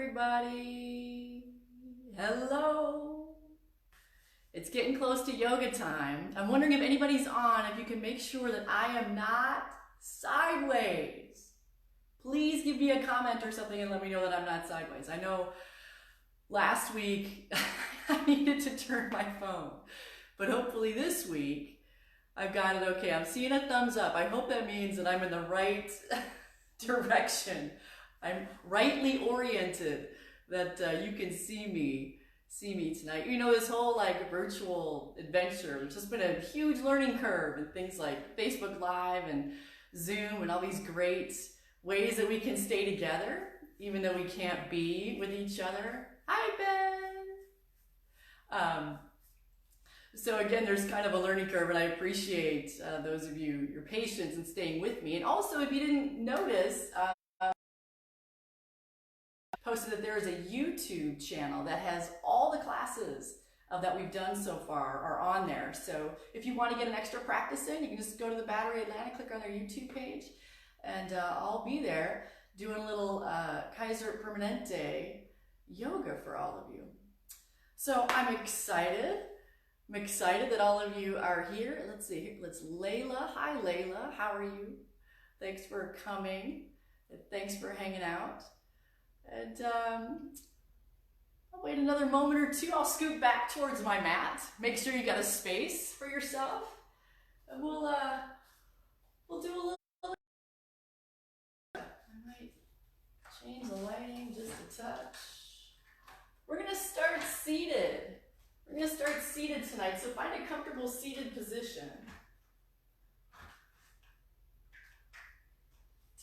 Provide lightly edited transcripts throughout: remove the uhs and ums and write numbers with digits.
everybody. Hello. It's getting close to yoga time. I'm wondering if anybody's on, if you can make sure that I am not sideways. Please give me a comment or something and let me know that I'm not sideways. I know last week I needed to turn my phone, but hopefully this week I've got it okay. I'm seeing a thumbs up. I hope that means that I'm in the right direction. I'm rightly oriented, that you can see me tonight. You know, this whole like virtual adventure, it's just been a huge learning curve, and things like Facebook Live and Zoom and all these great ways that we can stay together even though we can't be with each other. Hi, Ben. So again, there's kind of a learning curve, and I appreciate those of you, your patience in staying with me. And also, if you didn't notice, posted that there is a YouTube channel that has all the classes that we've done so far are on there. So if you want to get an extra practice in, you can just go to the Battery Atlanta, click on their YouTube page, and I'll be there doing a little Kaiser Permanente yoga for all of you. So I'm excited. I'm excited that all of you are here. Let's see, let's Layla. Hi, Layla. How are you? Thanks for coming. Thanks for hanging out. And I'll wait another moment or two. I'll scoot back towards my mat. Make sure you got a space for yourself. And we'll do a little. I might change the lighting just a touch. We're gonna start seated. We're gonna start seated tonight. So find a comfortable seated position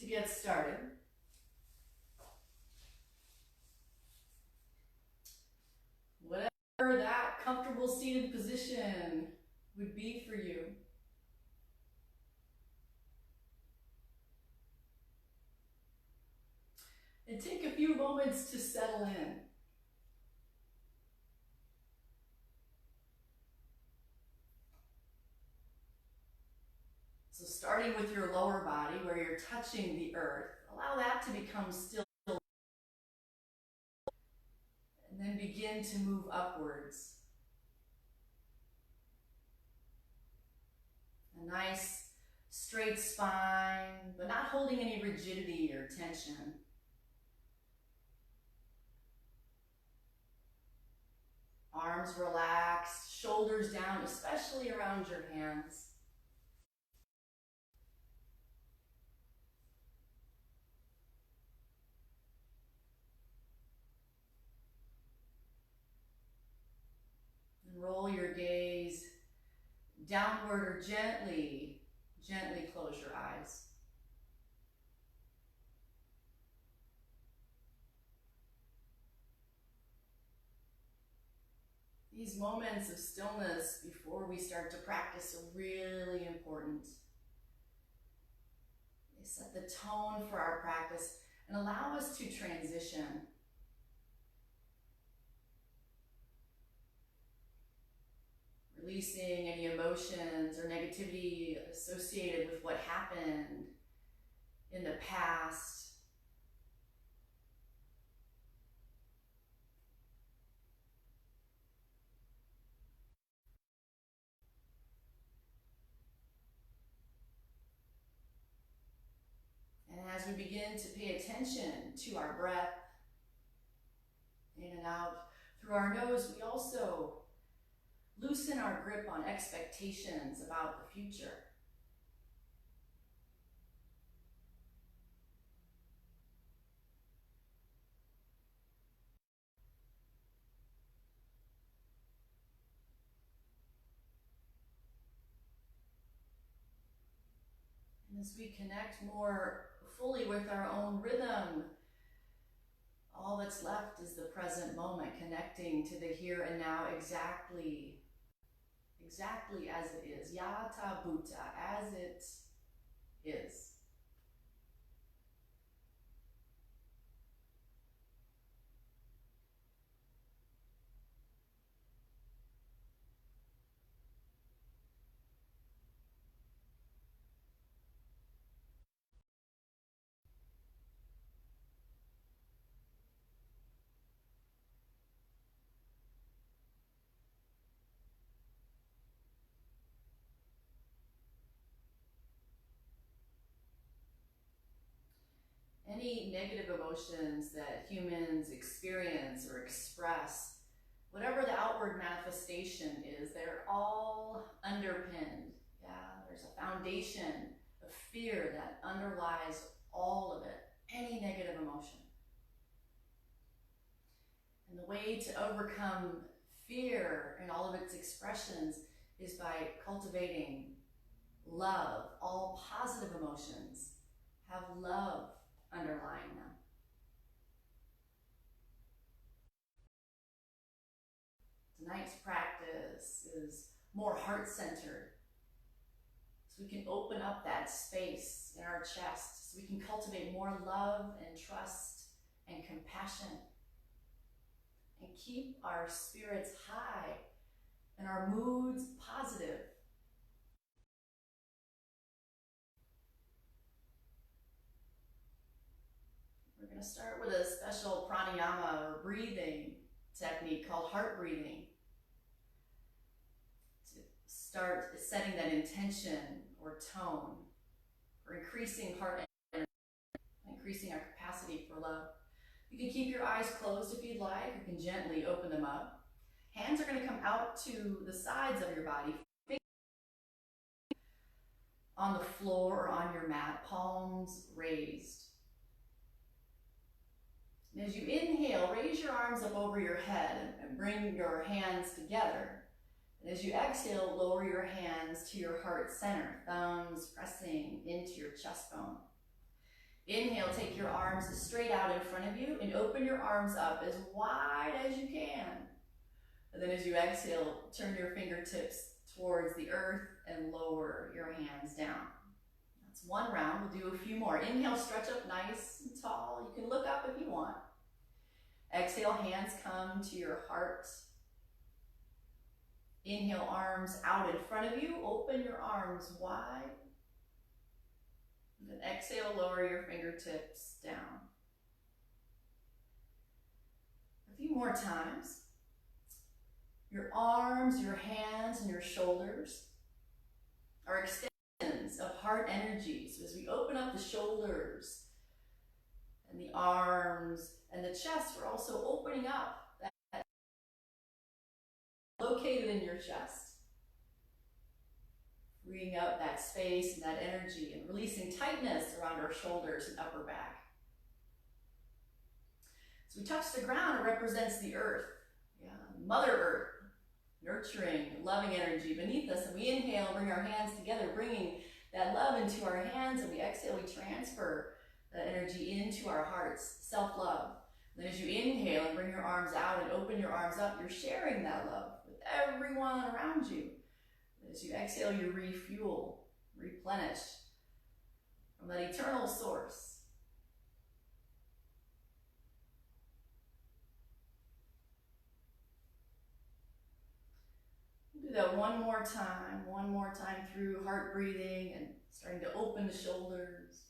to get started. Whatever that comfortable seated position would be for you. And take a few moments to settle in. So starting with your lower body where you're touching the earth, allow that to become still. And then begin to move upwards. A nice straight spine, but not holding any rigidity or tension. Arms relaxed, shoulders down, especially around your hands. And roll your gaze downward or gently close your eyes. These moments of stillness before we start to practice are really important. They set the tone for our practice and allow us to transition. Releasing any emotions or negativity associated with what happened in the past. And as we begin to pay attention to our breath, in and out through our nose, we also loosen our grip on expectations about the future. And as we connect more fully with our own rhythm, all that's left is the present moment, connecting to the here and now exactly as it is. Yata Bhuta, as it is. any negative emotions that humans experience or express, whatever the outward manifestation is, they're all underpinned. Yeah, there's a foundation of fear that underlies all of it, any negative emotion. And the way to overcome fear in all of its expressions is by cultivating love. All positive emotions have love underlying them. Tonight's practice is more heart-centered, so we can open up that space in our chest, so we can cultivate more love and trust and compassion, and keep our spirits high and our moods positive. We're going to start with a special pranayama or breathing technique called heart breathing. To start setting that intention or tone for increasing heart energy, increasing our capacity for love. You can keep your eyes closed if you'd like. You can gently open them up. Hands are going to come out to the sides of your body, on the floor or on your mat, palms raised. And as you inhale, raise your arms up over your head and bring your hands together. And as you exhale, lower your hands to your heart center, thumbs pressing into your chest bone. Inhale, take your arms straight out in front of you and open your arms up as wide as you can. And then as you exhale, turn your fingertips towards the earth and lower your hands down. That's one round. We'll do a few more. Inhale, stretch up nice and tall. You can look up if you want. Exhale, hands come to your heart. Inhale, arms out in front of you. Open your arms wide. And then exhale, lower your fingertips down. A few more times. Your arms, your hands, and your shoulders are extensions of heart energy. So as we open up the shoulders and the arms and the chest, we're also opening up that located in your chest, freeing up that space and that energy and releasing tightness around our shoulders and upper back. So we touch the ground, it represents the earth, Mother Earth, nurturing, loving energy beneath us. And we inhale, bring our hands together, bringing that love into our hands, and we exhale, we transfer that energy into our hearts, self-love. Then as you inhale and bring your arms out and open your arms up, you're sharing that love with everyone around you. As you exhale, you refuel, replenish from that eternal source. Do that one more time through heart breathing and starting to open the shoulders.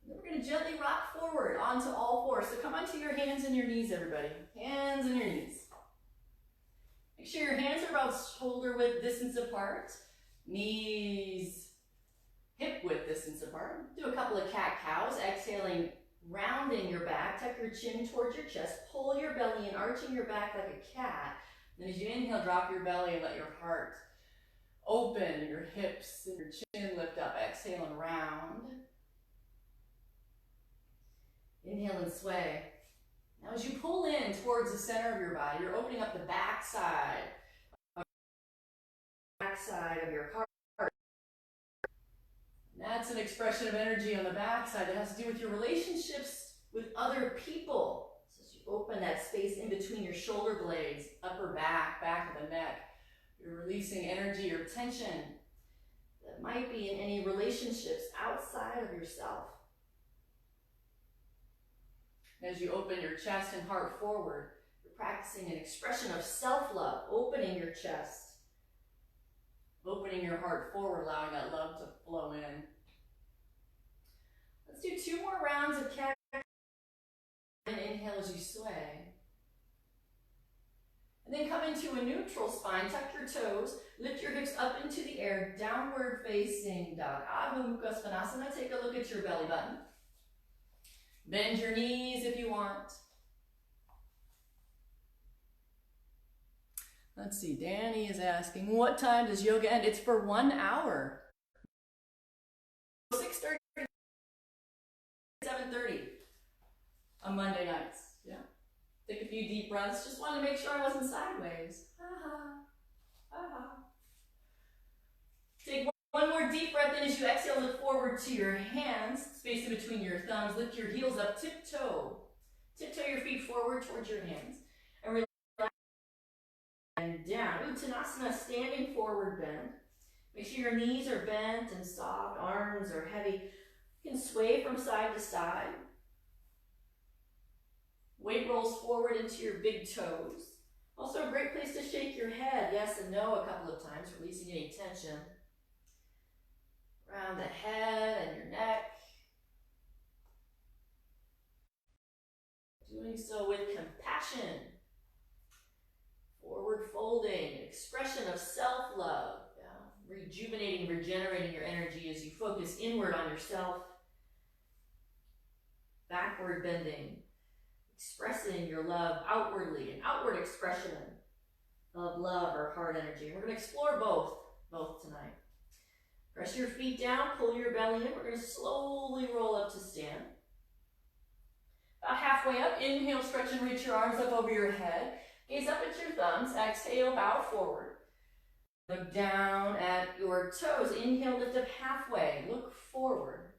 And then we're going to gently rock forward onto all fours. So come onto your hands and your knees, everybody. Hands and your knees. Make sure your hands are about shoulder width distance apart. Knees hip width distance apart. Do a couple of cat-cows, exhaling, rounding your back, tuck your chin towards your chest, pull your belly in, arching your back like a cat. Then as you inhale, drop your belly and let your heart open, your hips and your chin lift up. Exhale and round. Inhale and sway. Now as you pull in towards the center of your body, you're opening up the back side of your heart. That's an expression of energy on the backside that has to do with your relationships with other people. So as you open that space in between your shoulder blades, upper back, back of the neck, you're releasing energy or tension that might be in any relationships outside of yourself. As you open your chest and heart forward, you're practicing an expression of self-love, opening your chest. Opening your heart forward, allowing that love to flow in. Let's do 2 more rounds of cat. And inhale as you sway. And then come into a neutral spine, tuck your toes, lift your hips up into the air, downward facing dog. Adho Mukha Svanasana, take a look at your belly button. Bend your knees if you want. Let's see, Danny is asking, what time does yoga end? It's for 1 hour. 6:30, 7:30 on Monday nights. Yeah. Take a few deep breaths. Just wanted to make sure I wasn't sideways. Take one more deep breath in as you exhale. Look forward to your hands, space in between your thumbs. Lift your heels up, tiptoe. Tiptoe your feet forward towards your hands. And relax. And down. Uttanasana, standing forward bend. Make sure your knees are bent and soft, arms are heavy. You can sway from side to side. Weight rolls forward into your big toes. Also a great place to shake your head, yes and no, a couple of times, releasing any tension around the head and your neck. Doing so with compassion. Forward folding, expression of self-love. Yeah. Rejuvenating, regenerating your energy as you focus inward on yourself. Backward bending. Expressing your love outwardly, an outward expression of love or heart energy. We're going to explore both tonight. Press your feet down, pull your belly in. We're going to slowly roll up to stand. About halfway up, inhale, stretch and reach your arms up over your head. Gaze up at your thumbs. Exhale, bow forward. Look down at your toes. Inhale, lift up halfway. Look forward.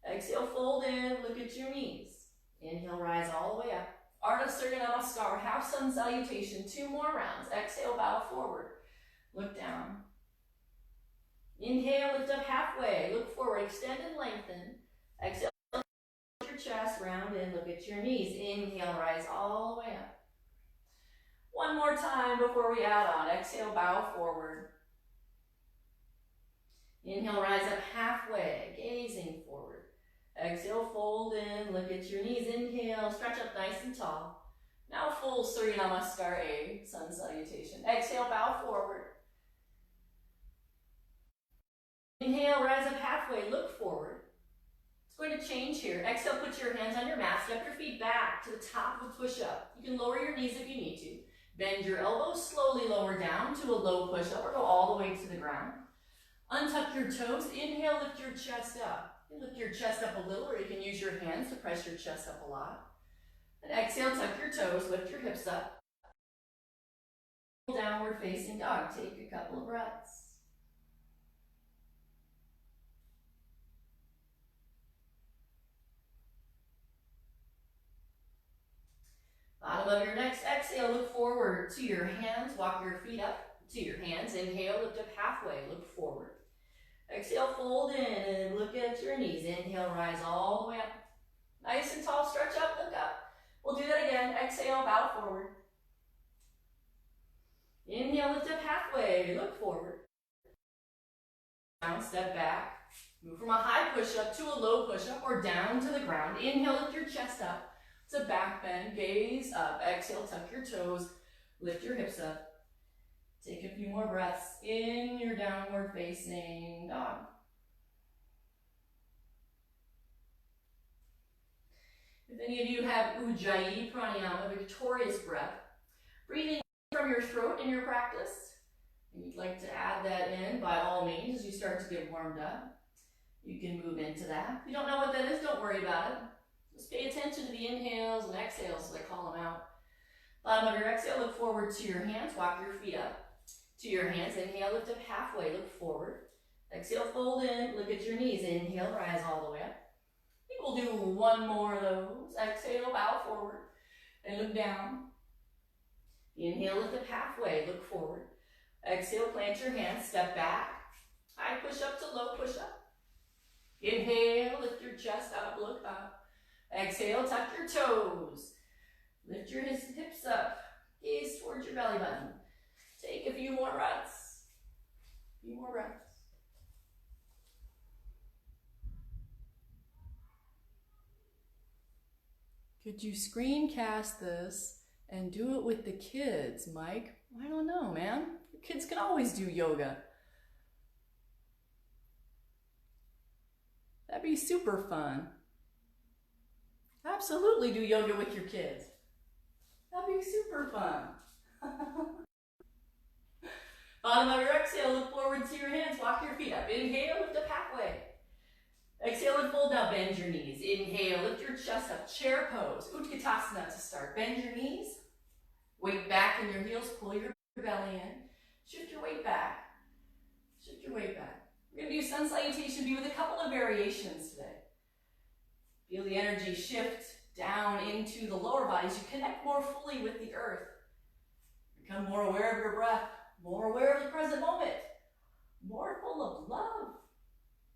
Exhale, fold in. Look at your knees. Inhale, rise all the way up. Ardha Surya Namaskar, half sun salutation. 2 more rounds. Exhale, bow forward. Look down. Inhale, lift up halfway. Look forward, extend and lengthen. Exhale, lift your chest, round in, look at your knees. Inhale, rise all the way up. One more time before we add on. Exhale, bow forward. Inhale, rise up halfway, gazing forward. Exhale, fold in, look at your knees. Inhale, stretch up nice and tall. Now full Surya Namaskar, a sun salutation. Exhale, bow forward. Inhale, rise up halfway, look forward. It's going to change here. Exhale, put your hands on your mat, step your feet back to the top of a push-up. You can lower your knees if you need to. Bend your elbows, slowly lower down to a low push-up or go all the way to the ground. Untuck your toes, inhale, lift your chest up. You lift your chest up a little, or you can use your hands to press your chest up a lot. And exhale, tuck your toes, lift your hips up. Downward facing dog. Take a couple of breaths. Bottom of your next exhale, look forward to your hands. Walk your feet up to your hands. Inhale, lift up halfway, look forward. Exhale, fold in and look at your knees. Inhale, rise all the way up. Nice and tall, stretch up, look up. We'll do that again. Exhale, bow forward. Inhale, lift up halfway, look forward. Down, step back. Move from a high push-up to a low push-up or down to the ground. Inhale, lift your chest up. It's a back bend, gaze up. Exhale, tuck your toes, lift your hips up. Take a few more breaths in your downward facing dog. If any of you have Ujjayi Pranayama, victorious breath, breathing from your throat in your practice, and you'd like to add that in, by all means, as you start to get warmed up, you can move into that. If you don't know what that is, don't worry about it. Just pay attention to the inhales and exhales as I call them out. Bottom of your exhale, look forward to your hands, walk your feet up to your hands. Inhale, lift up halfway, look forward. Exhale, fold in, look at your knees. Inhale, rise all the way up. I think we'll do one more of those. Exhale, bow forward and look down. Inhale, lift up halfway, look forward. Exhale, plant your hands, step back. High push up to low push up. Inhale, lift your chest up, look up. Exhale, tuck your toes. Lift your hips up. Gaze towards your belly button. Take a few more breaths. A few more breaths. Could you screencast this And do it with the kids, Mike. I don't know, man. Your kids can always do yoga. That'd be super fun. Absolutely do yoga with your kids. That'd be super fun. Bottom of your exhale, look forward to your hands, walk your feet up. Inhale, lift up halfway. Exhale and fold down, bend your knees. Inhale, lift your chest up, chair pose. Utkatasana to start. Bend your knees, weight back in your heels, pull your belly in. Shift your weight back. Shift your weight back. We're going to do sun salutation B with a couple of variations today. Feel the energy shift down into the lower body as you connect more fully with the earth. Become more aware of your breath, more aware of the present moment, more full of love.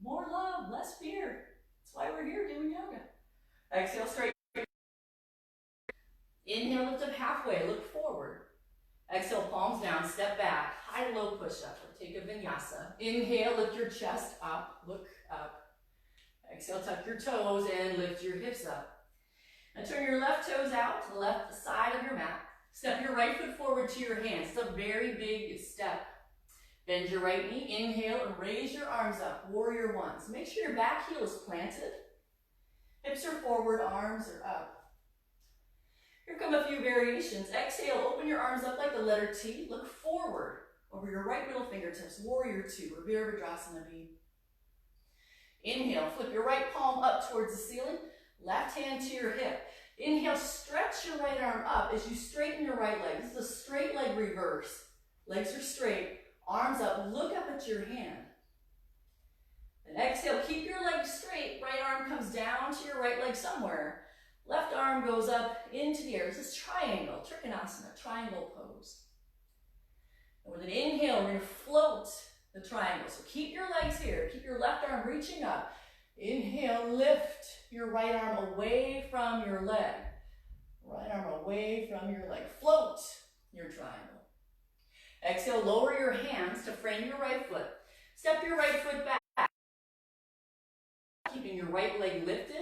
More love, less fear. That's why we're here doing yoga. Exhale, straight. Inhale, lift up halfway, look forward. Exhale, palms down, step back, high low push up, or take a vinyasa. Inhale, lift your chest up, look up. Exhale, tuck your toes and lift your hips up. Now turn your left toes out to the left side of your mat. Step your right foot forward to your hands. It's a very big step. Bend your right knee, inhale, and raise your arms up, warrior one. So make sure your back heel is planted. Hips are forward, arms are up. Here come a few variations. Exhale, open your arms up like the letter T. Look forward over your right middle fingertips, warrior two, or Virabhadrasana B. Inhale, flip your right palm up towards the ceiling, left hand to your hip. Inhale, stretch your right arm up as you straighten your right leg. This is a straight leg reverse. Legs are straight. Arms up, look up at your hand. And exhale, keep your legs straight. Right arm comes down to your right leg somewhere. Left arm goes up into the air. This is triangle, Trikonasana, triangle pose. And with an inhale, we're going to float the triangle. So keep your legs here. Keep your left arm reaching up. Inhale, lift your right arm away from your leg. Right arm away from your leg. Float your triangle. Exhale, lower your hands to frame your right foot. Step your right foot back. Keeping your right leg lifted.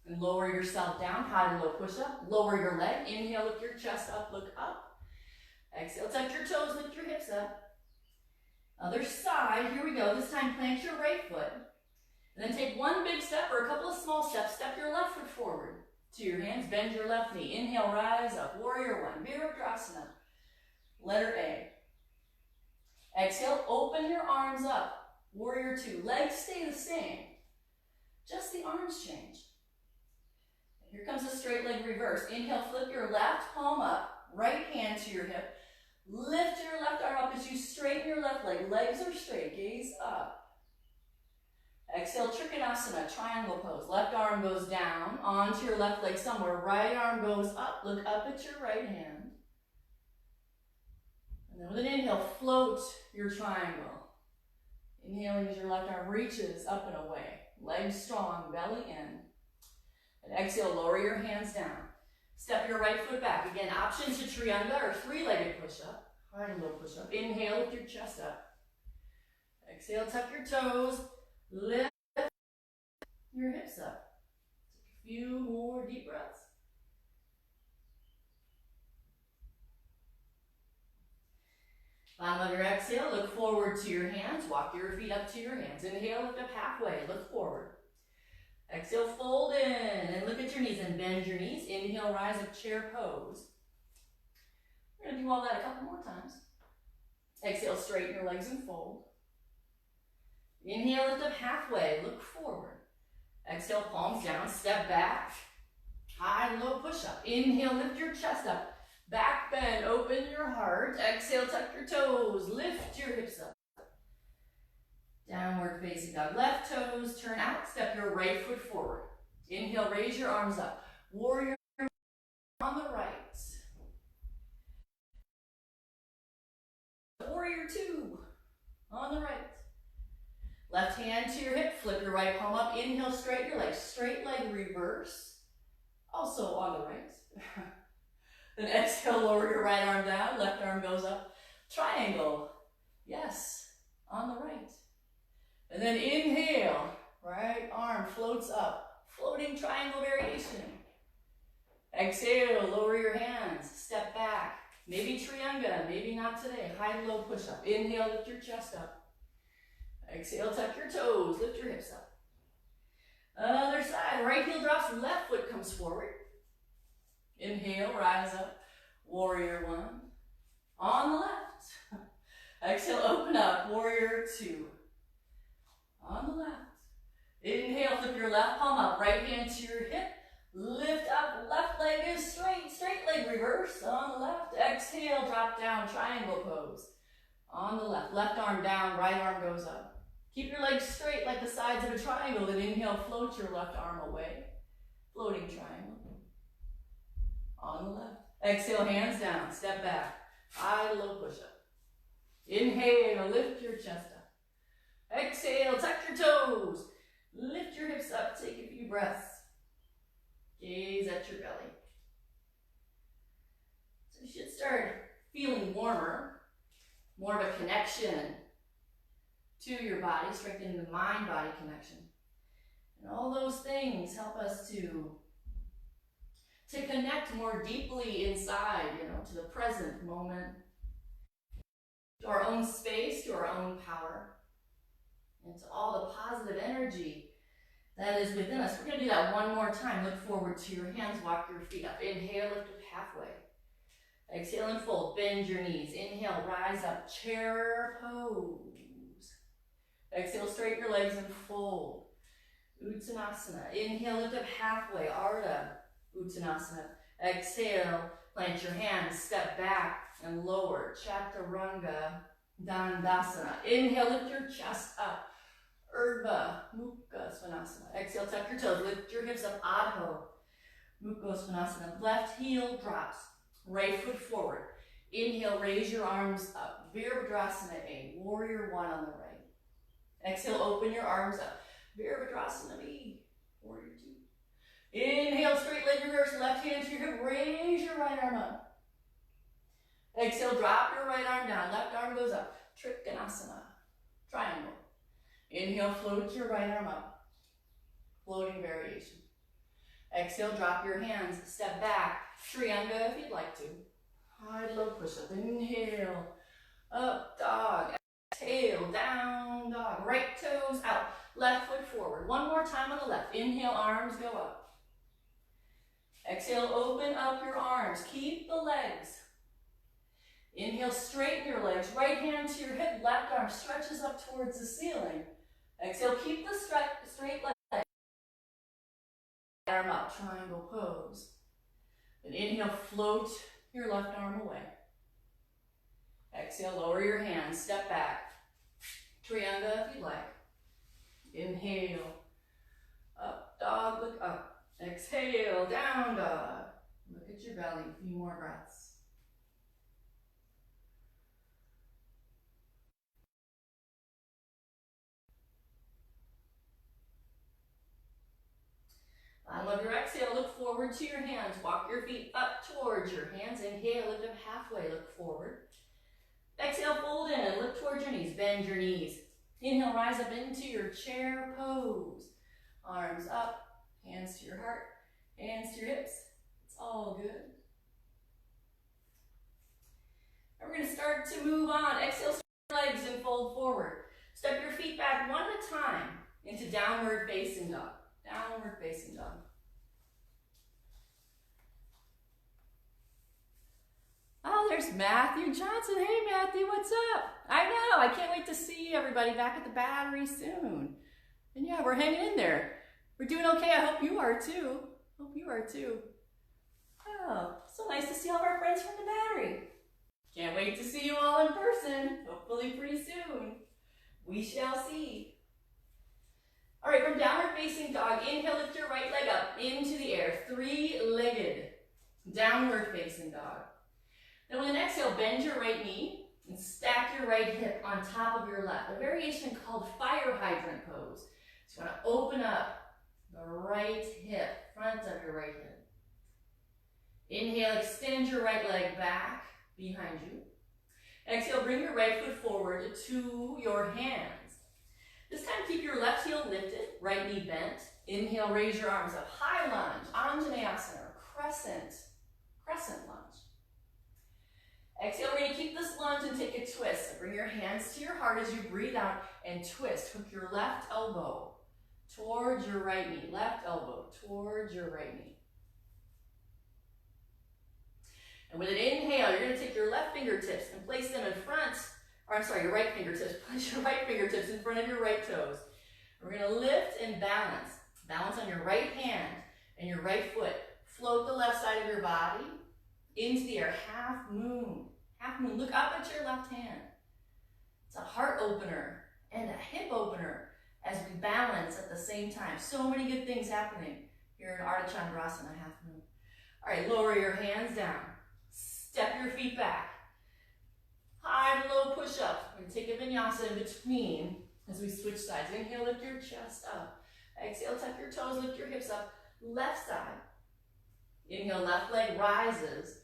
And lower yourself down, high to low push up. Lower your leg. Inhale, lift your chest up, look up. Exhale, tuck your toes, lift your hips up. Other side, here we go. This time plant your right foot. And then take one big step or a couple of small steps. Step your left foot forward to your hands. Bend your left knee. Inhale, rise up. Warrior one. Virabhadrasana. Letter A. Exhale, open your arms up. Warrior two. Legs stay the same. Just the arms change. Here comes a straight leg reverse. Inhale, flip your left palm up. Right hand to your hip. Lift your left arm up as you straighten your left leg. Legs are straight. Gaze up. Exhale, Trikonasana, triangle pose. Left arm goes down onto your left leg somewhere. Right arm goes up. Look up at your right hand. And then with an inhale, float your triangle. Inhaling as your left arm reaches up and away. Legs strong, belly in. And exhale, lower your hands down. Step your right foot back. Again, option to Trianga or three-legged push-up. High and low push-up. Inhale, lift your chest up. Exhale, tuck your toes. Lift your hips up. Take a few more deep breaths. Bottom of your exhale, look forward to your hands. Walk your feet up to your hands. Inhale, lift up halfway. Look forward. Exhale, fold in and look at your knees and bend your knees. Inhale, rise up, chair pose. We're going to do all that a couple more times. Exhale, straighten your legs and fold. Inhale, lift up halfway, look forward. Exhale, palms down, step back. High, low push up. Inhale, lift your chest up. Back bend, open your heart. Exhale, tuck your toes, lift your hips up. Downward facing dog. Left toes turn out. Step your right foot forward. Inhale, raise your arms up. Warrior on the right. Warrior two on the right. Left hand to your hip. Flip your right palm up. Inhale, straighten your legs. Straight leg reverse. Also on the right. Then exhale, lower your right arm down. Left arm goes up. Triangle. Yes, on the right. And then inhale, right arm floats up. Floating triangle variation. Exhale, lower your hands, step back. Maybe Trianga, maybe not today. High low push up. Inhale, lift your chest up. Exhale, tuck your toes, lift your hips up. Other side, right heel drops, left foot comes forward. Inhale, rise up, warrior one. On the left. Exhale, open up, warrior two. On the left. Inhale, flip your left palm up, right hand to your hip. Lift up, left leg is straight, straight leg reverse on the left. Exhale, drop down, triangle pose. On the left, left arm down, right arm goes up. Keep your legs straight like the sides of a triangle, then inhale, float your left arm away. Floating triangle. On the left. Exhale, hands down, step back. High, low push up. Inhale, lift your chest up. Exhale, tuck your toes. Lift your hips up, take a few breaths. Gaze at your belly. So you should start feeling warmer, more of a connection to your body, strengthening the mind-body connection. And all those things help us to connect more deeply inside, to the present moment, to our own space, to our own power, and to all the positive energy that is within us. We're going to do that one more time. Look forward to your hands, walk your feet up. Inhale, lift up halfway. Exhale and fold, bend your knees. Inhale, rise up, chair pose. Exhale, straighten your legs and fold. Uttanasana. Inhale, lift up halfway, Ardha Uttanasana. Exhale, plant your hands, step back and lower, Chaturanga Dandasana. Inhale, lift your chest up. Urdhva Mukha Svanasana. Exhale, tuck your toes, lift your hips up, Adho Mukha Svanasana. Left heel drops, right foot forward. Inhale, raise your arms up. Virabhadrasana A, warrior one on the right. Exhale, open your arms up. Virabhadrasana B, warrior two. Inhale, straight leg reverse, left hand to your hip, raise your right arm up. Exhale, drop your right arm down, left arm goes up. Trikonasana, triangle. Inhale, float your right arm up. Floating variation. Exhale, drop your hands, step back. Trianga if you'd like to. High, low push up. Inhale, up dog. Exhale, down dog. Right toes out. Left foot forward. One more time on the left. Inhale, arms go up. Exhale, open up your arms. Keep the legs. Inhale, straighten your legs. Right hand to your hip. Left arm stretches up towards the ceiling. Exhale, keep the straight leg. Arm up, triangle pose. Then inhale, float your left arm away. Exhale, lower your hands, step back. Trianga if you'd like. Inhale, up dog, look up. Exhale, down dog. Look at your belly, a few more breaths. Bottom of your exhale, look forward to your hands. Walk your feet up towards your hands. Inhale, lift up halfway, look forward. Exhale, fold in and look towards your knees. Bend your knees. Inhale, rise up into your chair pose. Arms up, hands to your heart, hands to your hips. It's all good. And we're going to start to move on. Exhale, stretch your legs and fold forward. Step your feet back one at a time into downward facing dog. Downward facing dog. Oh, there's Matthew Johnson. Hey, Matthew, what's up? I know. I can't wait to see everybody back at the Battery soon. And yeah, we're hanging in there. We're doing okay. I hope you are too. Hope you are too. Oh, so nice to see all of our friends from the Battery. Can't wait to see you all in person. Hopefully pretty soon. We shall see. All right, from downward facing dog, inhale, lift your right leg up into the air. Three-legged downward facing dog. Then with an exhale, bend your right knee and stack your right hip on top of your left. A variation called fire hydrant pose. So you want to open up the right hip, front of your right hip. Inhale, extend your right leg back behind you. Exhale, bring your right foot forward to your hands. This time, keep your left heel lifted, right knee bent. Inhale, raise your arms up. High lunge, Anjaneyasana, or crescent lunge. Exhale, we're going to keep this lunge and take a twist. So bring your hands to your heart as you breathe out and twist. Hook your left elbow towards your right knee. Left elbow towards your right knee. And with an inhale, you're going to take your left fingertips and place them in front, or I'm sorry, your right fingertips. Place your right fingertips in front of your right toes. We're going to lift and balance. Balance on your right hand and your right foot. Float the left side of your body into the air. Half moon. Half moon. Look up at your left hand. It's a heart opener and a hip opener as we balance at the same time. So many good things happening here in Ardha Chandrasana, half moon. All right, lower your hands down. Step your feet back. High to low push up. We're going to take a vinyasa in between as we switch sides. Inhale, lift your chest up. Exhale, tuck your toes, lift your hips up. Left side. Inhale, left leg rises.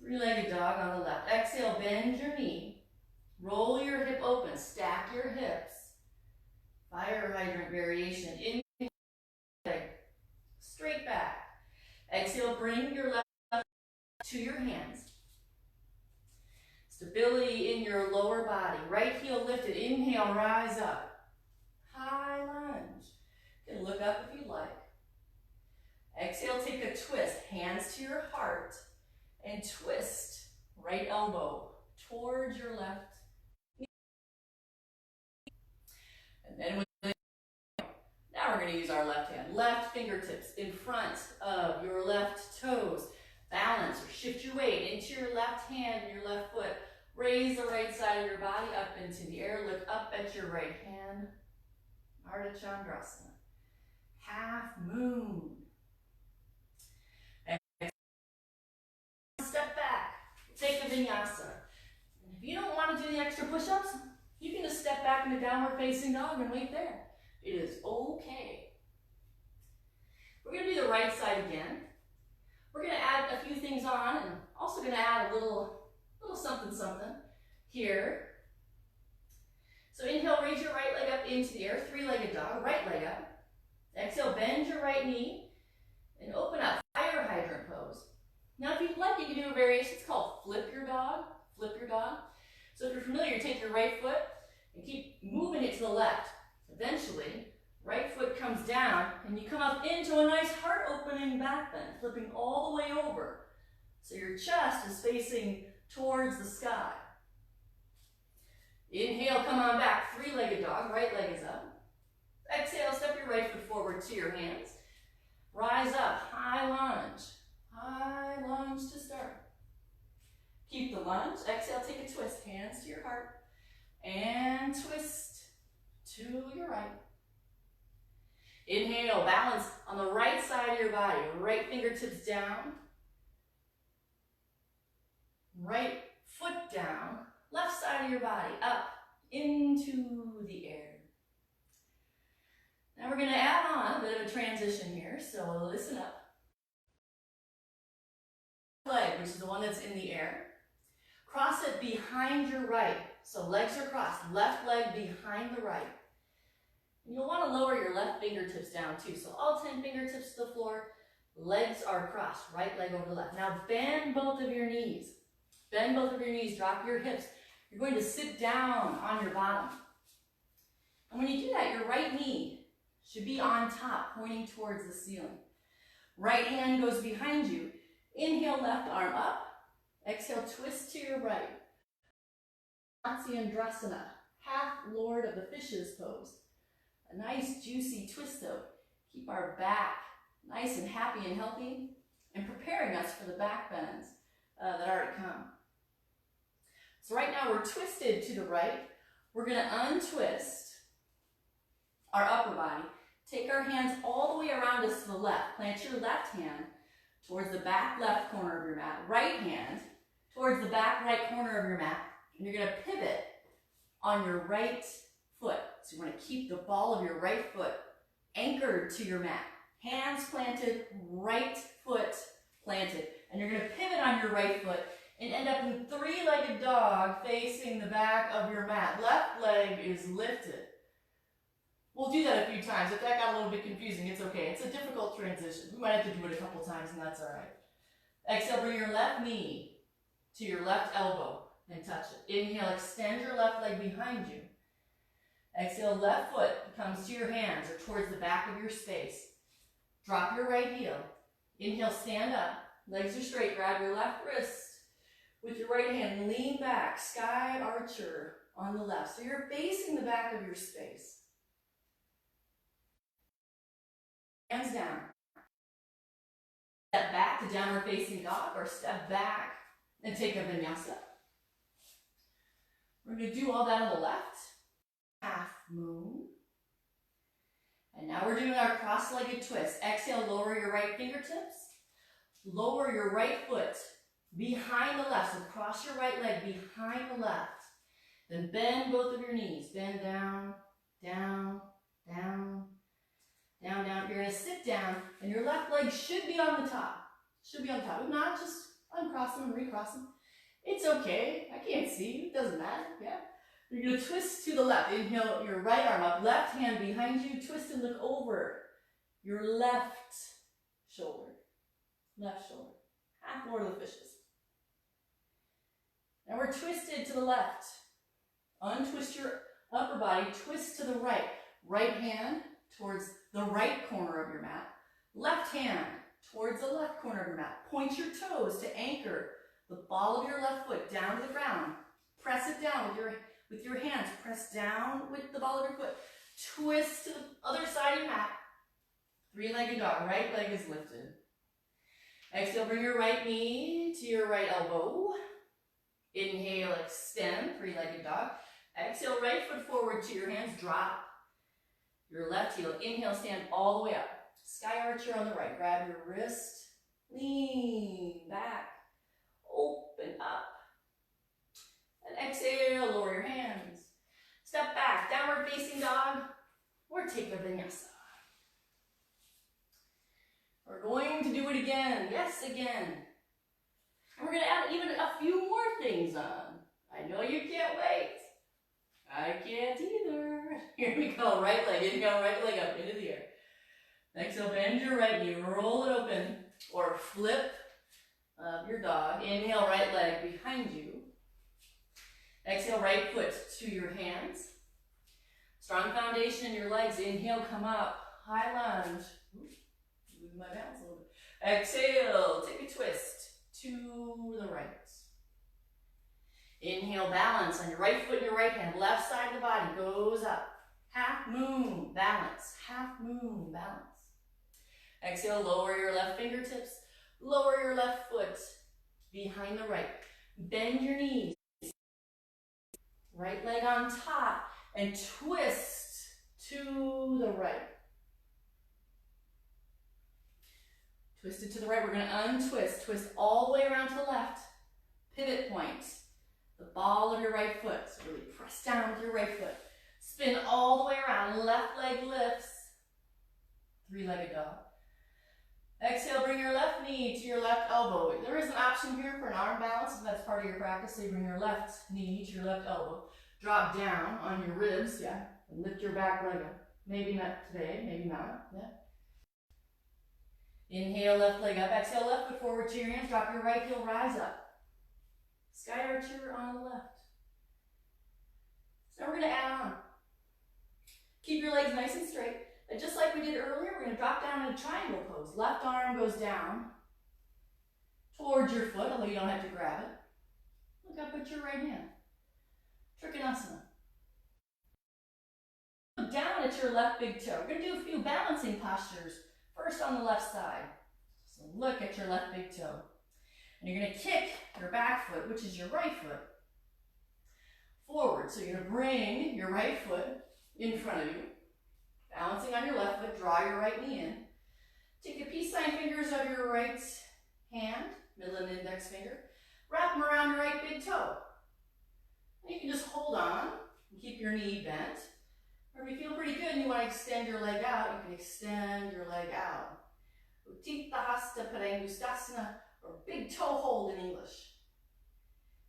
Three-legged dog on the left. Exhale, bend your knee. Roll your hip open. Stack your hips. Fire hydrant variation. Inhale, leg straight back. Exhale, bring your left to your hands. Stability in your lower body. Right heel lifted. Inhale, rise up. High lunge. You can look up if you like. Exhale, take a twist. Hands to your heart. And twist. Right elbow towards your left knee. And then now we're going to use our left hand. Left fingertips in front of your left toes. Balance or shift your weight into your left hand and your left foot. Raise the right side of your body up into the air. Look up at your right hand. Ardha Chandrasana. Half moon. And step back. Take a vinyasa. And if you don't want to do the extra push-ups, you can just step back into downward facing dog and wait there. It is okay. We're going to do the right side again. We're going to add a few things on and also going to add a little something here. So inhale, raise your right leg up into the air, three-legged dog, right leg up. Exhale, bend your right knee and open up, fire hydrant pose. Now if you'd like, you can do a variation. It's called flip your dog, flip your dog. So if you're familiar, take your right foot and keep moving it to the left. Eventually, right foot comes down and you come up into a nice heart opening back bend, flipping all the way over. So your chest is facing towards the sky. Inhale, come on back, three-legged dog, right leg is up. Exhale, step your right foot forward to your hands. Rise up, high lunge to start. Keep the lunge, exhale, take a twist, hands to your heart, and twist to your right. Inhale, balance on the right side of your body, right fingertips down, right foot down, left side of your body, up into the air. Now we're going to add on a bit of a transition here, so listen up. Leg, which is the one that's in the air. Cross it behind your right, so legs are crossed, left leg behind the right. And you'll want to lower your left fingertips down too, so all 10 fingertips to the floor, legs are crossed, right leg over the left. Now bend both of your knees. Bend both of your knees, drop your hips. You're going to sit down on your bottom. And when you do that, your right knee should be on top, pointing towards the ceiling. Right hand goes behind you. Inhale, left arm up. Exhale, twist to your right. Matsyendrasana, half Lord of the Fishes pose. A nice juicy twist though. Keep our back nice and happy and healthy and preparing us for the back bends that are to come. So right now we're twisted to the right. We're going to untwist our upper body. Take our hands all the way around us to the left. Plant your left hand towards the back left corner of your mat. Right hand towards the back right corner of your mat. And you're going to pivot on your right foot. So you want to keep the ball of your right foot anchored to your mat. Hands planted, right foot planted. And you're going to pivot on your right foot and end up in three-legged dog facing the back of your mat. Left leg is lifted. We'll do that a few times. If that got a little bit confusing, it's okay. It's a difficult transition. We might have to do it a couple times, and that's all right. Exhale, bring your left knee to your left elbow and touch it. Inhale, extend your left leg behind you. Exhale, left foot comes to your hands or towards the back of your space. Drop your right heel. Inhale, stand up. Legs are straight. Grab your left wrist with your right hand. Lean back, sky archer on the left. So you're facing the back of your space. Hands down. Step back to downward facing dog or step back and take a vinyasa. We're going to do all that on the left. Half moon. And now we're doing our cross-legged twist. Exhale, lower your right fingertips. Lower your right foot behind the left. So cross your right leg behind the left. Then bend both of your knees. Bend down, down, down, down, down. You're going to sit down and your left leg should be on the top. Should be on top. If not, just uncross them and recross them. It's okay. I can't see you. It doesn't matter. Yeah. You're going to twist to the left. Inhale your right arm up. Left hand behind you. Twist and look over your left shoulder. Left shoulder. Half Lord of the Fishes. Now we're twisted to the left. Untwist your upper body. Twist to the right. Right hand towards the right corner of your mat. Left hand towards the left corner of your mat. Point your toes to anchor the ball of your left foot down to the ground. Press it down with your hands. Press down with the ball of your foot. Twist to the other side of your mat. Three-legged dog. Right leg is lifted. Exhale, bring your right knee to your right elbow. Inhale, extend, three-legged dog. Exhale, right foot forward to your hands. Drop your left heel. Inhale, stand all the way up. Sky archer on the right. Grab your wrist. Lean back. Open up. And exhale, lower your hands. Step back, downward facing dog, or take a vinyasa. We're going to do it again. Yes, again. And we're going to add even a few more things on. I know you can't wait. I can't either. Here we go. Right leg. Inhale, right leg up into the air. Exhale, bend your right knee. Roll it open. Or flip your dog. Inhale, right leg behind you. Exhale, right foot to your hands. Strong foundation in your legs. Inhale, come up. High lunge. Move my balance a little bit. Exhale, take a twist to the right. Inhale, balance on your right foot and your right hand. Left side of the body goes up. Half moon, balance. Half moon, balance. Exhale, lower your left fingertips. Lower your left foot behind the right. Bend your knees. Right leg on top and twist to the right. Twist it to the right. We're going to untwist. Twist all the way around to the left. Pivot point. The ball of your right foot. So really press down with your right foot. Spin all the way around. Left leg lifts. Three-legged dog. Exhale, bring your left knee to your left elbow. There is an option here for an arm balance if that's part of your practice. So you bring your left knee to your left elbow. Drop down on your ribs, yeah, and lift your back leg up. Maybe not today, maybe not, yeah. Inhale, left leg up. Exhale, left foot forward to your hands. Drop your right heel, rise up. Sky archer on the left. So now we're going to add on. Keep your legs nice and straight. And just like we did earlier, we're going to drop down in a triangle pose. Left arm goes down towards your foot, although you don't have to grab it. Look up at your right hand. Trikonasana. Down at your left big toe. We're going to do a few balancing postures. First on the left side. So look at your left big toe. And you're going to kick your back foot, which is your right foot, forward. So you're going to bring your right foot in front of you. Balancing on your left foot, draw your right knee in. Take the peace sign fingers of your right hand, middle and index finger. Wrap them around your right big toe. And you can just hold on and keep your knee bent. Or if you feel pretty good and you want to extend your leg out, you can extend your leg out. Uttita Hasta Padangustasana, or big toe hold in English.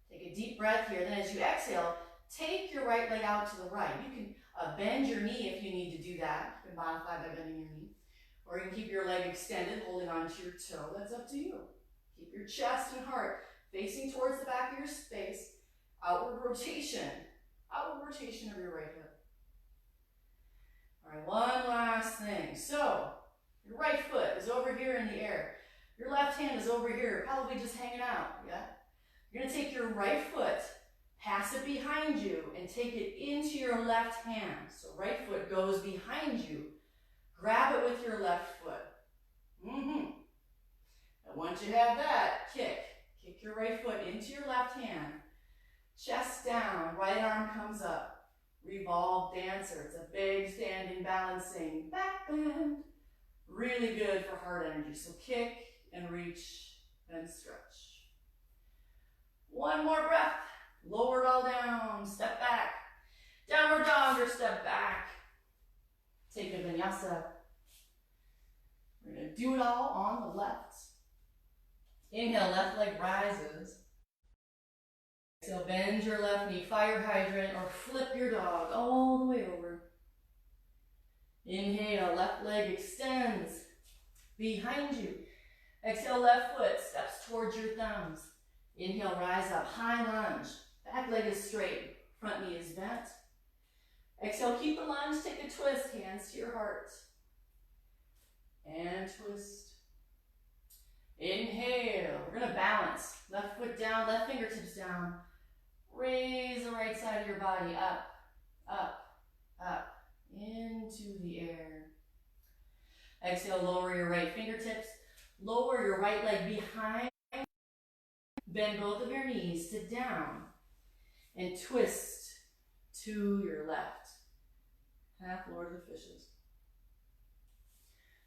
Take a deep breath here. Then as you exhale, take your right leg out to the right. You can bend your knee if you need to do that. You can modify by bending your knee. Or you can keep your leg extended, holding onto your toe. That's up to you. Keep your chest and heart facing towards the back of your space. Outward rotation of your right hip. All right, one last thing. So, your right foot is over here in the air. Your left hand is over here, probably just hanging out, yeah? You're gonna take your right foot, pass it behind you, and take it into your left hand. So right foot goes behind you. Grab it with your left foot. And once you have that, kick your right foot into your left hand. Chest down, right arm comes up. Revolve dancer. It's a big standing balancing back bend. Really good for heart energy. So kick and reach and stretch. One more breath. Lower it all down. Step back. Downward dog or step back. Take a vinyasa. We're going to do it all on the left. Inhale, left leg rises. Exhale, bend your left knee, fire hydrant, or flip your dog all the way over. Inhale, left leg extends behind you. Exhale, left foot steps towards your thumbs. Inhale, rise up, high lunge. Back leg is straight, front knee is bent. Exhale, keep the lunge, take a twist, hands to your heart. And twist. Inhale, we're gonna balance. Left foot down, left fingertips down. Raise the right side of your body up, up, up, into the air. Exhale, lower your right fingertips. Lower your right leg behind. Bend both of your knees to down. And twist to your left. Half Lord of the Fishes.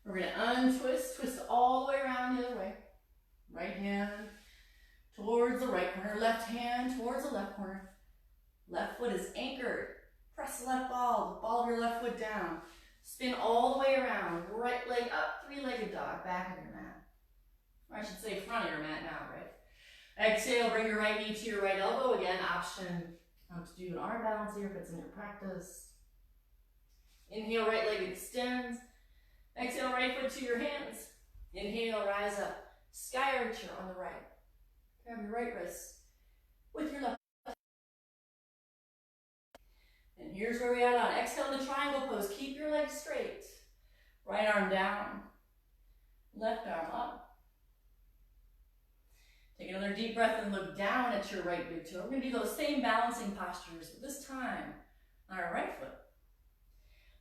We're going to untwist, twist all the way around the other way. Right hand towards the right corner, left hand towards the left corner. Left foot is anchored. Press the left ball, the ball of your left foot down. Spin all the way around. Right leg up, three-legged dog, back of your mat. Or I should say front of your mat now, right? Exhale, bring your right knee to your right elbow. Again, option to do an arm balance here if it's in your practice. Inhale, right leg extends. Exhale, right foot to your hands. Inhale, rise up. Sky archer on the right. Grab your right wrist with your left. And here's where we add on. Exhale in the triangle pose. Keep your legs straight. Right arm down. Left arm up. Take another deep breath and look down at your right big toe. We're going to do those same balancing postures, but this time on our right foot.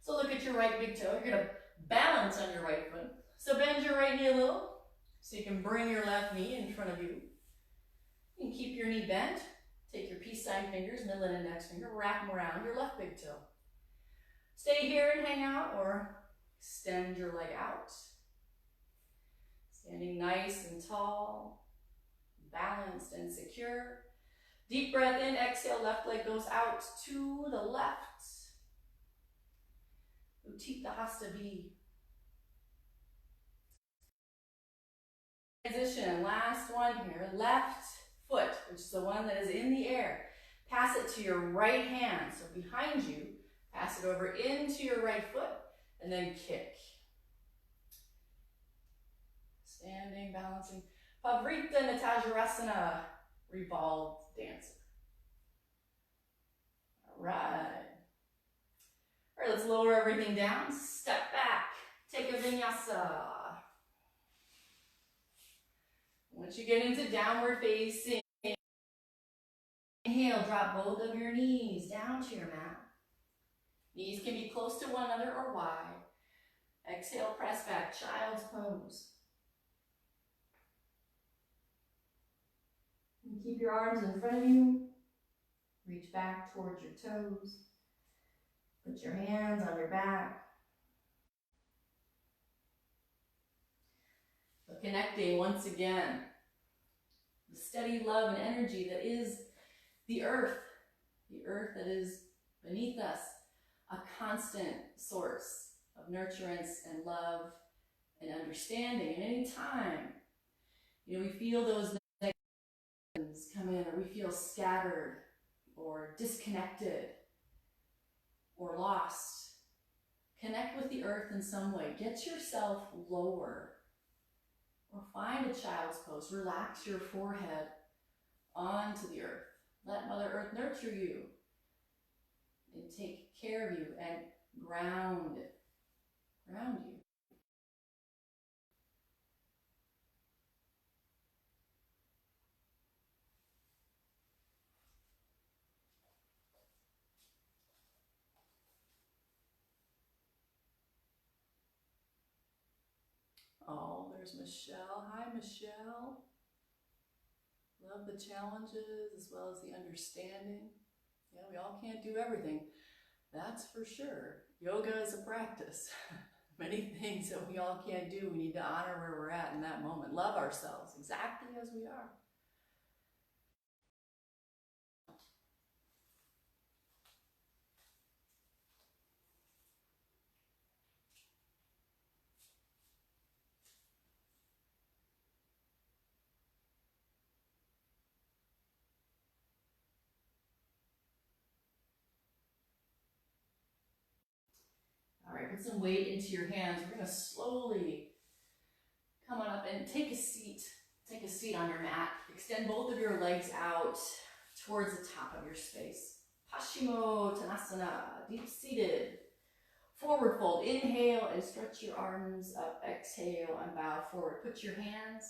So look at your right big toe. You're going to balance on your right foot. So bend your right knee a little so you can bring your left knee in front of you. You can keep your knee bent. Take your peace sign fingers, middle and index finger, wrap them around your left big toe. Stay here and hang out or extend your leg out. Standing nice and tall, balanced and secure. Deep breath in, exhale, left leg goes out to the left. Utthita B. Transition, last one here. Left foot, which is the one that is in the air. Pass it to your right hand. So behind you, pass it over into your right foot, and then kick. Standing, balancing. Pavrita Natajasana, revolved dancer. All right. All right, let's lower everything down. Step back. Take a vinyasa. Once you get into downward facing, inhale, drop both of your knees down to your mat. Knees can be close to one another or wide. Exhale, press back, child's pose. And keep your arms in front of you. Reach back towards your toes. Put your hands on your back. But connecting once again, the steady love and energy that is the earth that is beneath us, a constant source of nurturance and love and understanding. And any time, we feel those negations come in, or we feel scattered or disconnected or lost, connect with the earth in some way. Get yourself lower or find a child's pose. Relax your forehead onto the earth. Let Mother Earth nurture you and take care of you and ground you. Oh, there's Michelle. Hi, Michelle. Love the challenges as well as the understanding. Yeah, we all can't do everything. That's for sure. Yoga is a practice. Many things that we all can't do, we need to honor where we're at in that moment. Love ourselves exactly as we are. All right, put some weight into your hands. We're going to slowly come on up and take a seat. Take a seat on your mat. Extend both of your legs out towards the top of your space. Paschimottanasana, deep seated. Forward fold. Inhale and stretch your arms up. Exhale and bow forward. Put your hands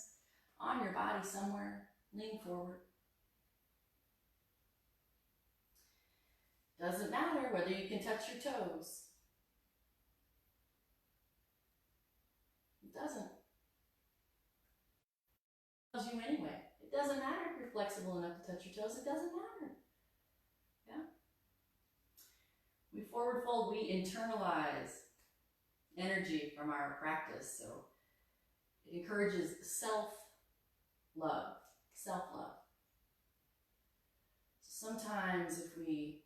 on your body somewhere. Lean forward. Doesn't matter whether you can touch your toes. It doesn't. You anyway. It doesn't matter if you're flexible enough to touch your toes. It doesn't matter. Yeah. We forward fold. We internalize energy from our practice. So it encourages self-love. Self-love. So sometimes if we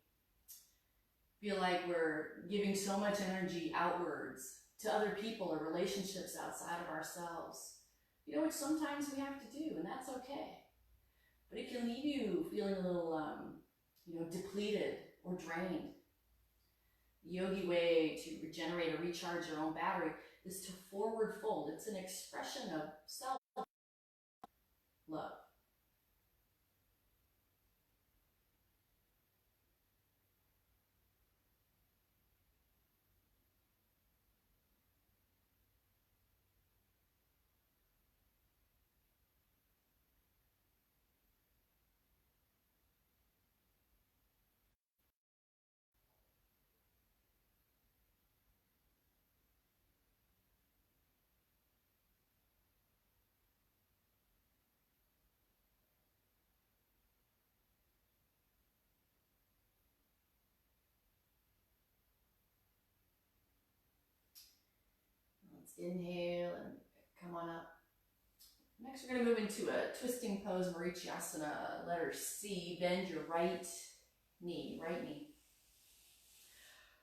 feel like we're giving so much energy outwards to other people or relationships outside of ourselves, you know, which sometimes we have to do, and that's okay. But it can leave you feeling a little, depleted or drained. The yogi way to regenerate or recharge your own battery is to forward fold. It's an expression of self-love. Let's inhale and come on up. Next, we're going to move into a twisting pose, Marichyasana, letter C. Bend your right knee.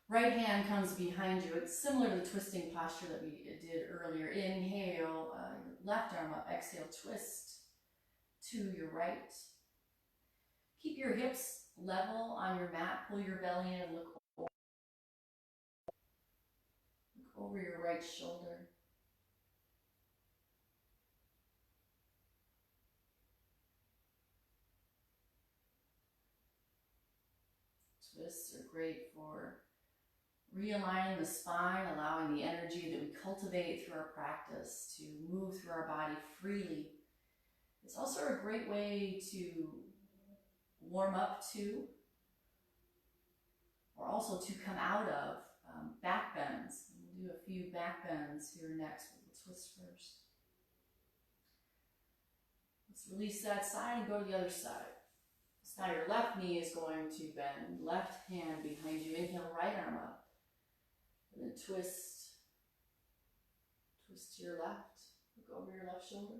Right hand comes behind you. It's similar to the twisting posture that we did earlier. Inhale, left arm up. Exhale, twist to your right. Keep your hips level on your mat. Pull your belly in and look over your right shoulder. Twists are great for realigning the spine, allowing the energy that we cultivate through our practice to move through our body freely. It's also a great way to warm up to, or also to come out of, back bends. We'll do a few back bends here next, but we'll twist first. Let's release that side and go to the other side. So now your left knee is going to bend, left hand behind you. Inhale, right arm up. And then twist to your left. Look over your left shoulder.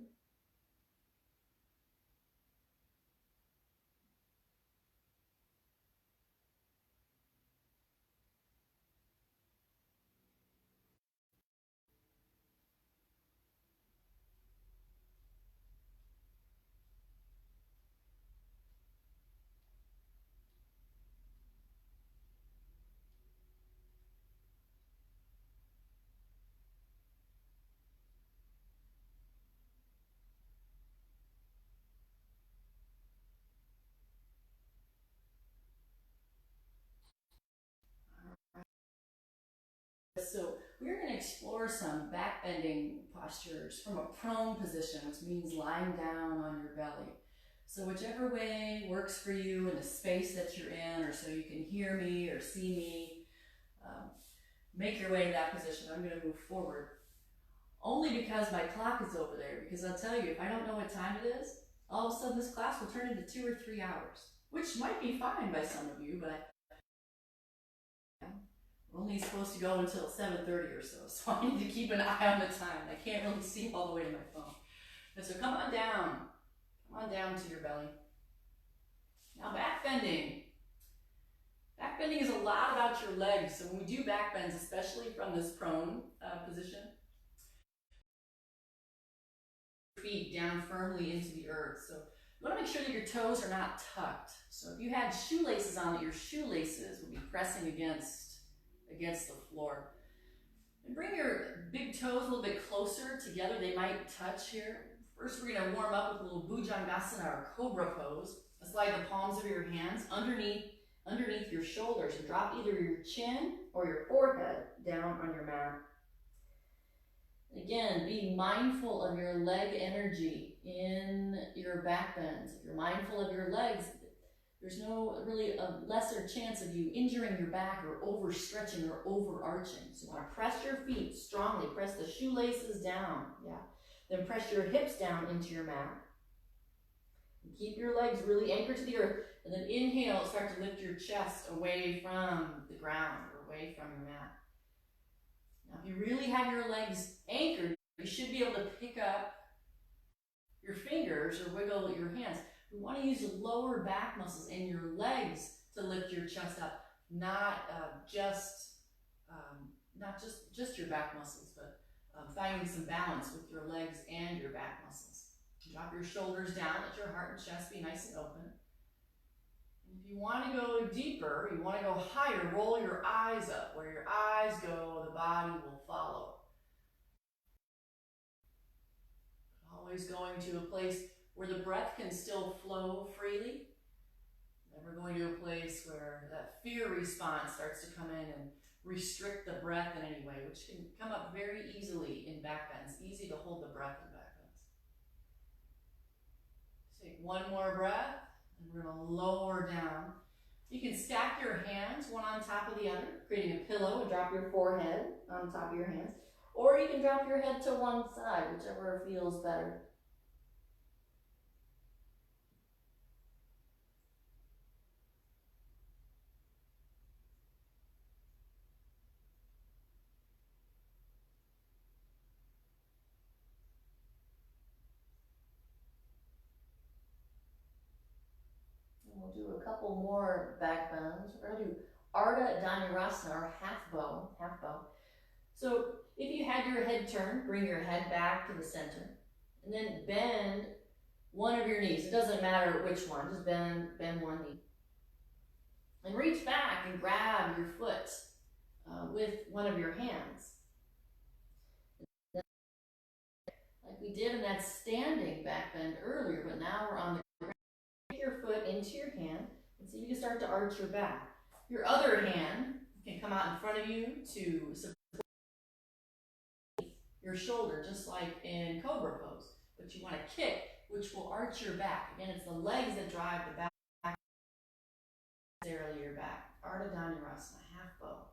we're going to explore some back bending postures from a prone position, which means lying down on your belly. So whichever way works for you in the space that you're in, or so you can hear me or see me, make your way to that position. I'm going to move forward. Only because my clock is over there, because I'll tell you, if I don't know what time it is, all of a sudden this class will turn into 2 or 3 hours, which might be fine by some of you, but we're only supposed to go until 7:30 or so I need to keep an eye on the time. I can't really see all the way to my phone. And so come on down to your belly. Now back bending. Back bending is a lot about your legs, so when we do back bends, especially from this prone position, feet down firmly into the earth. So you want to make sure that your toes are not tucked. So if you had shoelaces on, that your shoelaces would be pressing against the floor. And bring your big toes a little bit closer together. They might touch here. First, we're going to warm up with a little Bhujangasana or Cobra Pose. Slide the palms of your hands underneath your shoulders and drop either your chin or your forehead down on your mat. Again, be mindful of your leg energy in your back bends. If you're mindful of your legs, there's no really a lesser chance of you injuring your back or overstretching or overarching. So you want to press your feet strongly. Press the shoelaces down. Yeah. Then press your hips down into your mat. And keep your legs really anchored to the earth. And then inhale, start to lift your chest away from the ground or away from your mat. Now, if you really have your legs anchored, you should be able to pick up your fingers or wiggle your hands. We want to use the lower back muscles and your legs to lift your chest up, not just your back muscles, but finding some balance with your legs and your back muscles. Drop your shoulders down, let your heart and chest be nice and open. And if you want to go deeper, you want to go higher, roll your eyes up. Where your eyes go, the body will follow. Always going to a place where the breath can still flow freely. Never going to a place where that fear response starts to come in and restrict the breath in any way, which can come up very easily in back bends. Easy to hold the breath in back bends. Take one more breath, and we're going to lower down. You can stack your hands one on top of the other, creating a pillow, and drop your forehead on top of your hands. Or you can drop your head to one side, whichever feels better. We'll do a couple more back bends. We're going to do Ardha Dhanurasana, or half bow. So if you had your head turned, bring your head back to the center. And then bend one of your knees. It doesn't matter which one, just bend one knee. And reach back and grab your foot with one of your hands. Like we did in that standing back bend earlier, but now we're on the your foot into your hand and see if you can start to arch your back. Your other hand can come out in front of you to support your shoulder, just like in Cobra Pose. But you want to kick, which will arch your back. Again, it's the legs that drive the back, not necessarily your back. Ardha Dhanurasana, half bow.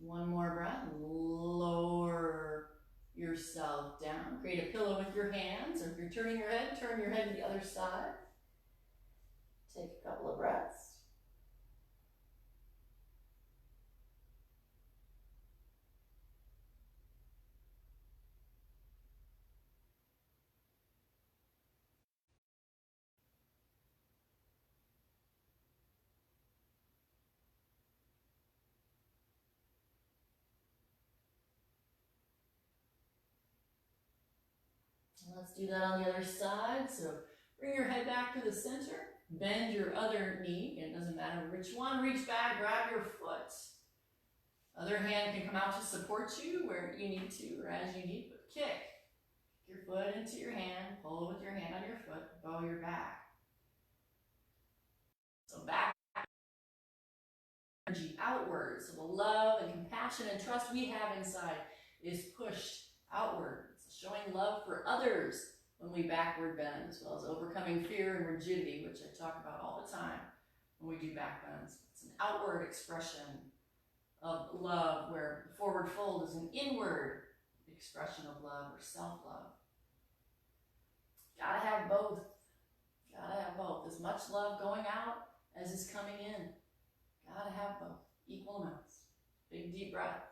One more breath. Lower yourself down. Create a pillow with your hands, or if you're turning your head, turn your head to the other side. Take a couple of breaths. Let's do that on the other side. So bring your head back to the center. Bend your other knee. It doesn't matter which one. Reach back, grab your foot. Other hand can come out to support you where you need to or as you need, but kick. Your foot into your hand. Pull with your hand on your foot. Bow your back. So back energy outward. So the love and compassion and trust we have inside is pushed outward. It's showing love for others when we backward bend, as well as overcoming fear and rigidity, which I talk about all the time when we do back bends. It's an outward expression of love, where the forward fold is an inward expression of love or self-love. Gotta have both. Gotta have both. As much love going out as is coming in. Gotta have both. Equal amounts. Big deep breath.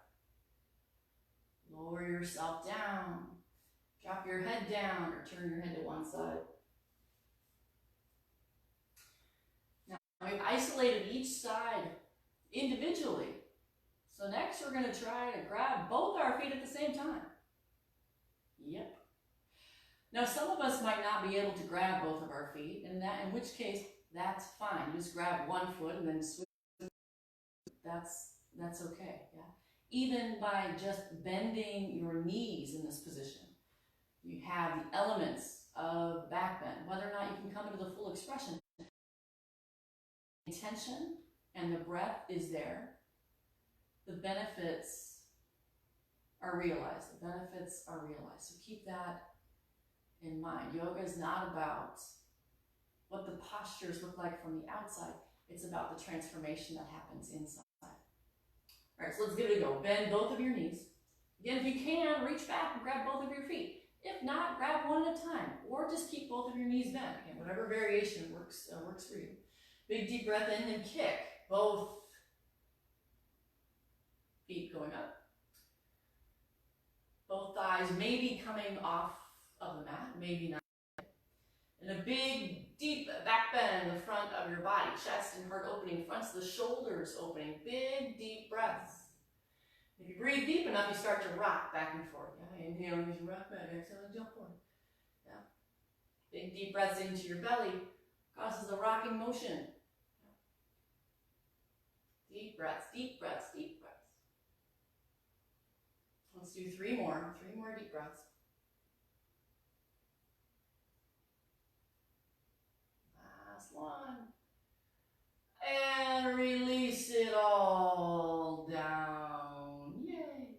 Lower yourself down. Drop your head down or turn your head to one side. Now we've isolated each side individually. So next we're going to try to grab both our feet at the same time. Yep. Now some of us might not be able to grab both of our feet, and in which case that's fine. You just grab one foot and then switch. That's okay. Yeah. Even by just bending your knees in this position, you have the elements of back bend. Whether or not you can come into the full expression, intention and the breath is there. The benefits are realized. The benefits are realized. So keep that in mind. Yoga is not about what the postures look like from the outside. It's about the transformation that happens inside. All right, so let's give it a go. Bend both of your knees. Again, if you can, reach back and grab both of your feet. If not, grab one at a time, or just keep both of your knees bent. Again, whatever variation works for you. Big deep breath in and kick. Both feet going up. Both thighs maybe coming off of the mat, maybe not. And a big, deep back bend in the front of your body. Chest and heart opening, fronts of the shoulders opening. Big, deep breaths. If you breathe deep enough, you start to rock back and forth. Yeah? Inhale, as you rock back. Exhale, jump forward. Yeah? Big, deep breaths into your belly causes a rocking motion. Yeah? Deep breaths, deep breaths, deep breaths. Let's do three more deep breaths. Last one. And release it all down. Yay.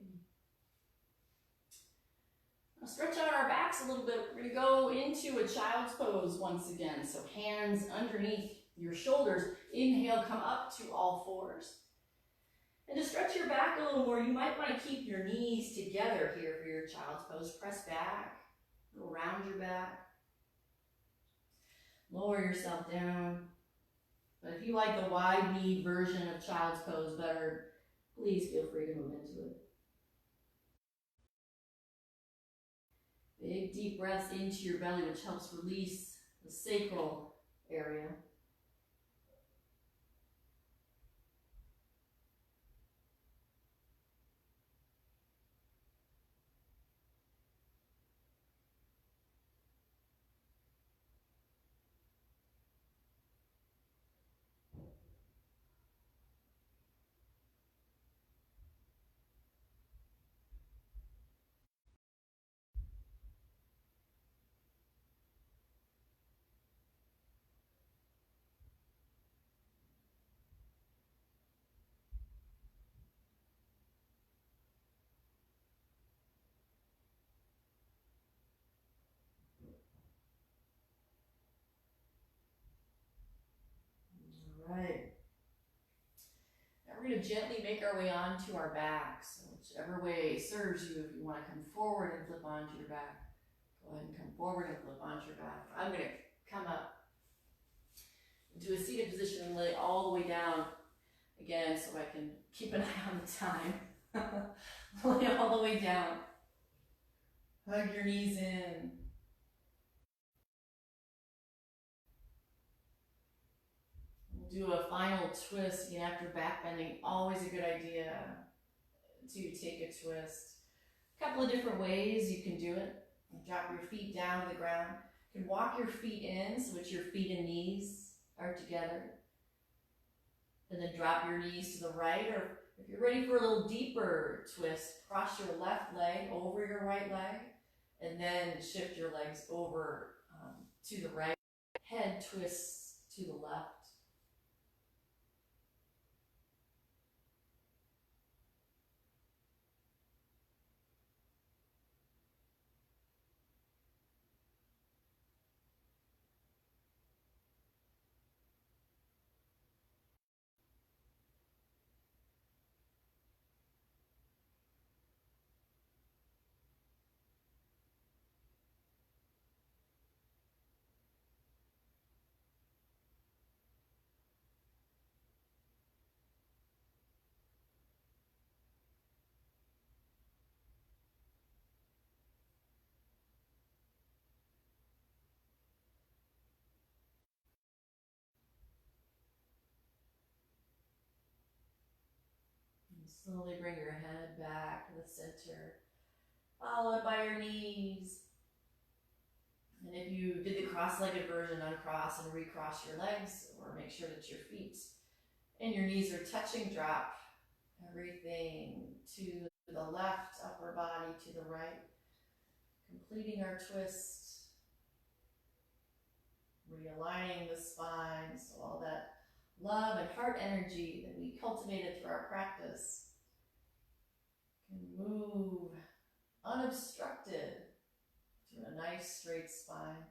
Now stretch out our backs a little bit. We're going to go into a child's pose once again. So hands underneath your shoulders. Inhale, come up to all fours. And to stretch your back a little more, you might want to keep your knees together here for your child's pose. Press back, go around your back. Lower yourself down. But if you like the wide knee version of child's pose better, please feel free to move into it. Big deep breaths into your belly, which helps release the sacral area. Right. Now we're going to gently make our way onto our backs. So whichever way serves you. If you want to come forward and flip onto your back, go ahead and come forward and flip onto your back. I'm going to come up into a seated position and lay all the way down again so I can keep an eye on the time. Lay all the way down. Hug your knees in. Do a final twist. Again, after back bending, always a good idea to take a twist. A couple of different ways you can do it. Drop your feet down to the ground. You can walk your feet in so that your feet and knees are together. And then drop your knees to the right, or if you're ready for a little deeper twist, cross your left leg over your right leg, and then shift your legs over to the right. Head twists to the left. Slowly bring your head back to the center, followed by your knees. And if you did the cross-legged version, uncross and recross your legs, or make sure that your feet and your knees are touching. Drop everything to the left, upper body to the right, completing our twist, realigning the spine, so all that love and heart energy that we cultivated through our practice can move unobstructed through a nice straight spine.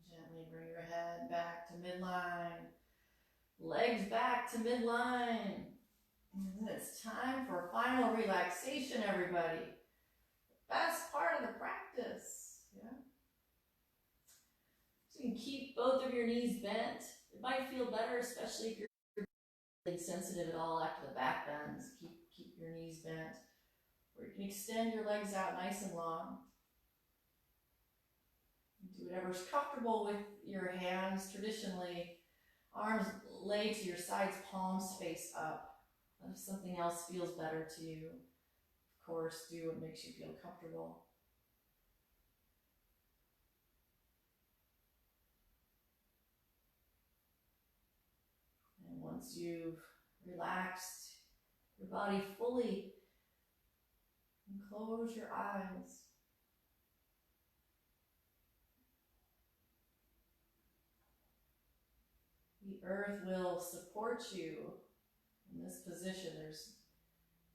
Gently bring your head back to midline, legs back to midline. And then it's time for final relaxation, everybody. Best part of the practice. Yeah. So you can keep both of your knees bent. It might feel better, especially if you're really sensitive at all after the back bends. Keep your knees bent. Or you can extend your legs out nice and long. Do whatever's comfortable with your hands. Traditionally, arms lay to your sides, palms face up. But if something else feels better to you, of course, do what makes you feel comfortable. And once you've relaxed your body fully, and close your eyes. The earth will support you in this position. There's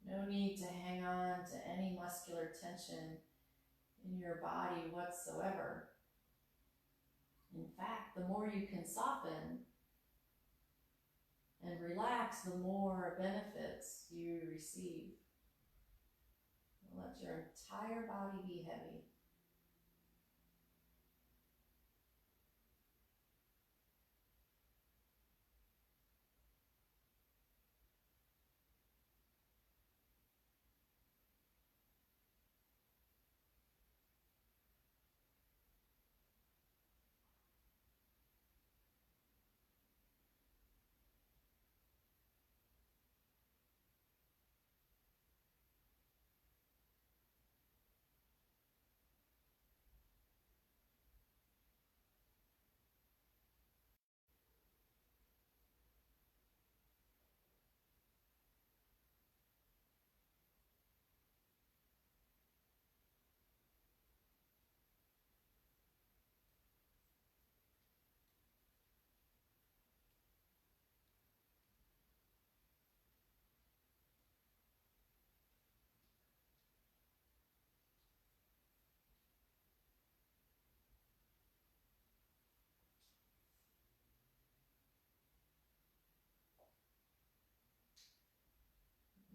no need to hang on to any muscular tension in your body whatsoever. In fact, the more you can soften and relax, the more benefits you receive. Let your entire body be heavy.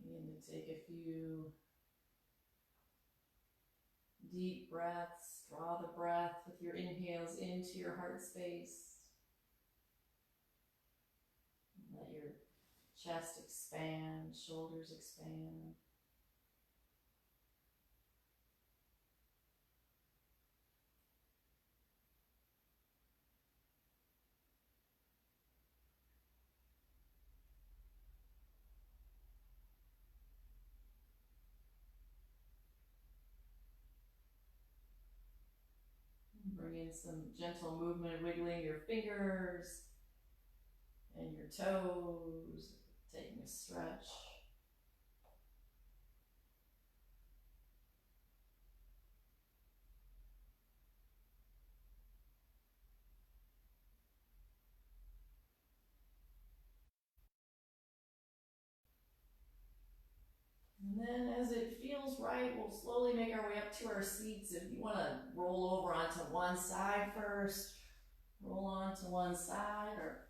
Begin to take a few deep breaths. Draw the breath with your inhales into your heart space. Let your chest expand, shoulders expand. Bring in some gentle movement, wiggling your fingers and your toes, taking a stretch. And then as it feels right, we'll slowly make our way up to our seats. If you want to roll over onto one side first, roll onto one side or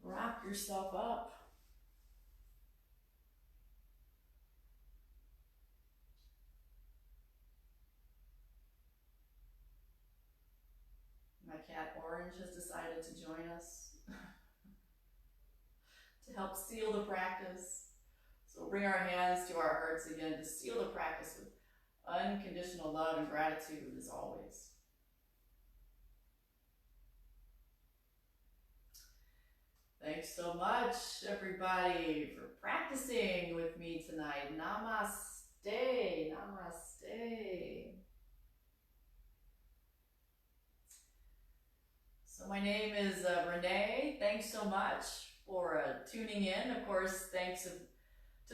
rock yourself up. My cat Orange has decided to join us to help seal the practice. So we'll bring our hands to our hearts again to seal the practice with unconditional love and gratitude as always. Thanks so much, everybody, for practicing with me tonight. Namaste, namaste. So my name is Rene. Thanks so much for tuning in. Of course, thanks to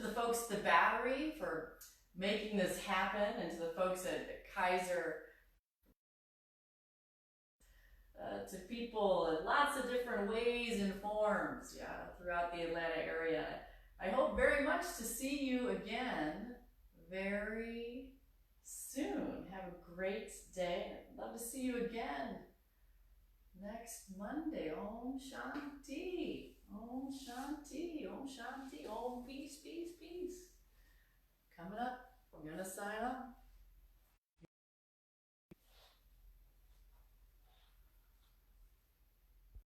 the folks at the Battery for making this happen, and to the folks at Kaiser, to people in lots of different ways and forms, throughout the Atlanta area. I hope very much to see you again very soon. Have a great day. I'd love to see you again next Monday. Om Shanti. Om Shanti. Om Shanti. Om peace, peace, peace. Coming up, we're going to sign off.